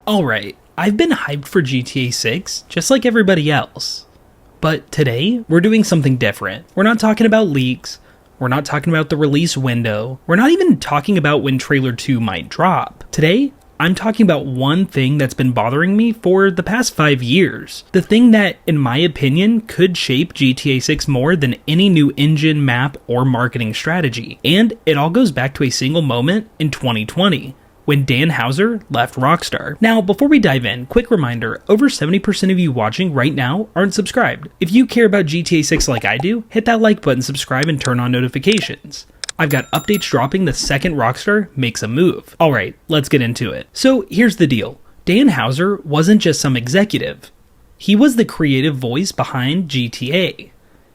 Alright, I've been hyped for GTA 6, just like everybody else. But today, we're doing something different. We're not talking about leaks, we're not talking about the release window, we're not even talking about when Trailer 2 might drop. Today, I'm talking about one thing that's been bothering me for the past 5 years. The thing that, in my opinion, could shape GTA 6 more than any new engine, map, or marketing strategy. And it all goes back to a single moment in 2020. When Dan Houser left Rockstar. Now, before we dive in, quick reminder, over 70% of you watching right now aren't subscribed. If you care about GTA 6 like I do, hit that like button, subscribe, and turn on notifications. I've got updates dropping the second Rockstar makes a move. Alright, let's get into it. So here's the deal. Dan Houser wasn't just some executive. He was the creative voice behind GTA.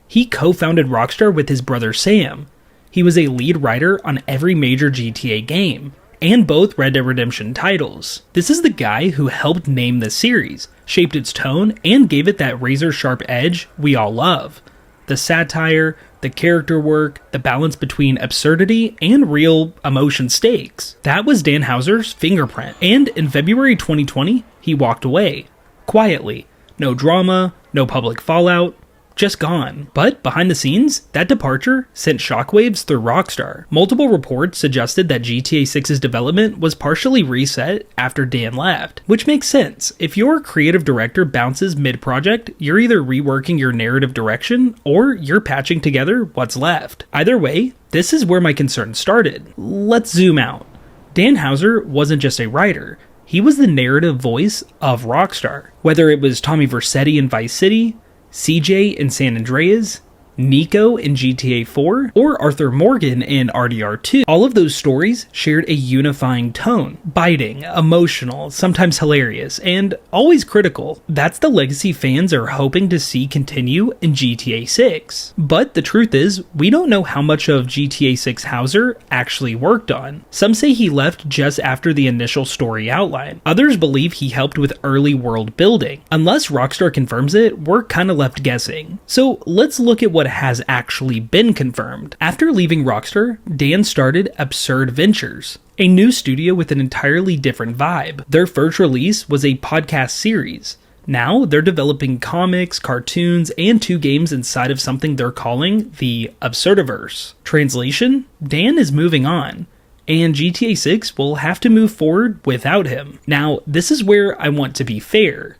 He co-founded Rockstar with his brother Sam. He was a lead writer on every major GTA game, and both Red Dead Redemption titles. This is the guy who helped name the series, shaped its tone, and gave it that razor-sharp edge we all love. The satire, the character work, the balance between absurdity and real emotion stakes. That was Dan Houser's fingerprint. And in February 2020, he walked away. Quietly. No drama, no public fallout. Just gone. But behind the scenes, that departure sent shockwaves through Rockstar. Multiple reports suggested that GTA 6's development was partially reset after Dan left, which makes sense. If your creative director bounces mid-project, you're either reworking your narrative direction or you're patching together what's left. Either way, this is where my concern started. Let's zoom out. Dan Houser wasn't just a writer. He was the narrative voice of Rockstar. Whether it was Tommy Vercetti in Vice City, CJ in San Andreas, Nico in GTA 4, or Arthur Morgan in RDR2. All of those stories shared a unifying tone. Biting, emotional, sometimes hilarious, and always critical. That's the legacy fans are hoping to see continue in GTA 6. But the truth is, we don't know how much of GTA 6 Houser actually worked on. Some say he left just after the initial story outline. Others believe he helped with early world building. Unless Rockstar confirms it, we're kinda left guessing. So let's look at what has actually been confirmed. After leaving Rockstar, Dan started Absurd Ventures, a new studio with an entirely different vibe. Their first release was a podcast series. Now they're developing comics, cartoons, and 2 games inside of something they're calling the Absurdiverse. Translation? Dan is moving on, and GTA 6 will have to move forward without him. Now, this is where I want to be fair.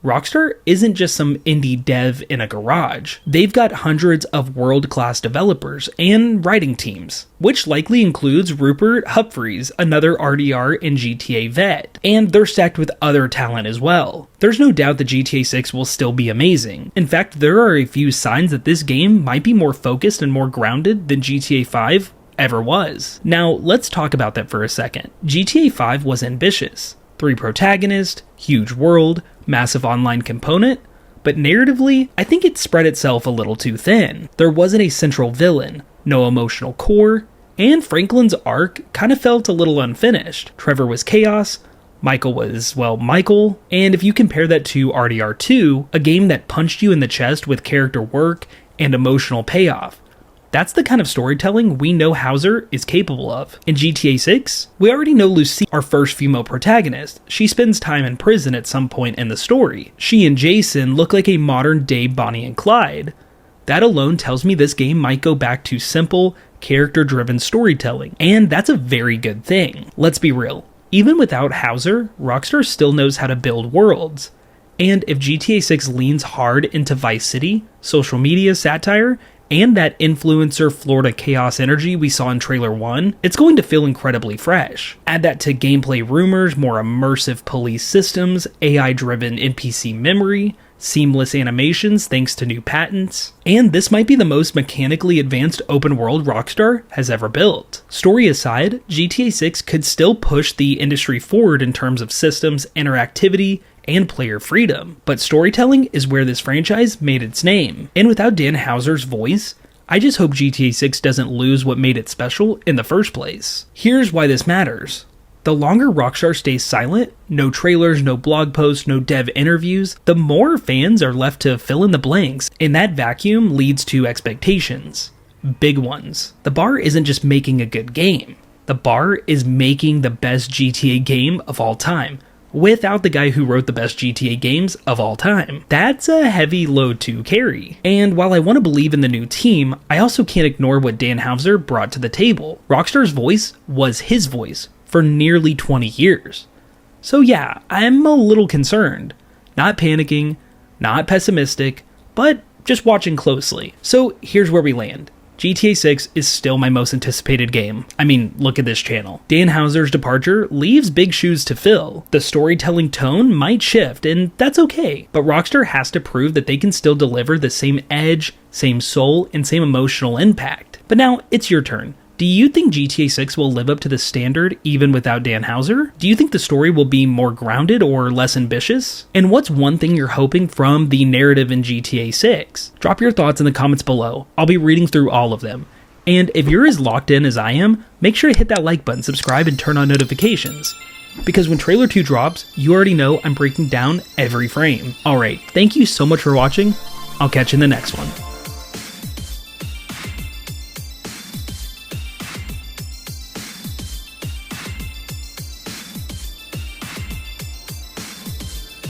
Rockstar isn't just some indie dev in a garage. They've got hundreds of world-class developers and writing teams, which likely includes Rupert Humphreys, another RDR and GTA vet, and they're stacked with other talent as well. There's no doubt that GTA 6 will still be amazing. In fact, there are a few signs that this game might be more focused and more grounded than GTA 5 ever was. Now, let's talk about that for a second. GTA 5 was ambitious. 3 protagonists, huge world, massive online component, but narratively, I think it spread itself a little too thin. There wasn't a central villain, no emotional core, and Franklin's arc kind of felt a little unfinished. Trevor was chaos, Michael was, well, Michael, and if you compare that to RDR2, a game that punched you in the chest with character work and emotional payoff, that's the kind of storytelling we know Houser is capable of. In GTA 6, we already know Lucy, our first female protagonist. She spends time in prison at some point in the story. She and Jason look like a modern-day Bonnie and Clyde. That alone tells me this game might go back to simple, character-driven storytelling, and that's a very good thing. Let's be real. Even without Houser, Rockstar still knows how to build worlds. And if GTA 6 leans hard into Vice City, social media satire, and that influencer Florida chaos energy we saw in Trailer 1, it's going to feel incredibly fresh. Add that to gameplay rumors, more immersive police systems, AI-driven NPC memory, seamless animations thanks to new patents, and this might be the most mechanically advanced open world Rockstar has ever built. Story aside, GTA 6 could still push the industry forward in terms of systems, interactivity, and player freedom, but storytelling is where this franchise made its name. And without Dan Houser's voice, I just hope GTA 6 doesn't lose what made it special in the first place. Here's why this matters. The longer Rockstar stays silent, no trailers, no blog posts, no dev interviews, the more fans are left to fill in the blanks, and that vacuum leads to expectations. Big ones. The bar isn't just making a good game. The bar is making the best GTA game of all time. without the guy who wrote the best GTA games of all time. That's a heavy load to carry. And while I want to believe in the new team, I also can't ignore what Dan Houser brought to the table. Rockstar's voice was his voice for nearly 20 years. So yeah, I'm a little concerned. Not panicking, not pessimistic, but just watching closely. So here's where we land. GTA 6 is still my most anticipated game. I mean, look at this channel. Dan Houser's departure leaves big shoes to fill. The storytelling tone might shift, and that's okay. But Rockstar has to prove that they can still deliver the same edge, same soul, and same emotional impact. But now, it's your turn. Do you think GTA 6 will live up to the standard even without Dan Houser? Do you think the story will be more grounded or less ambitious? And what's one thing you're hoping from the narrative in GTA 6? Drop your thoughts in the comments below. I'll be reading through all of them. And if you're as locked in as I am, make sure to hit that like button, subscribe, and turn on notifications. Because when Trailer 2 drops, you already know I'm breaking down every frame. Alright, thank you so much for watching. I'll catch you in the next one.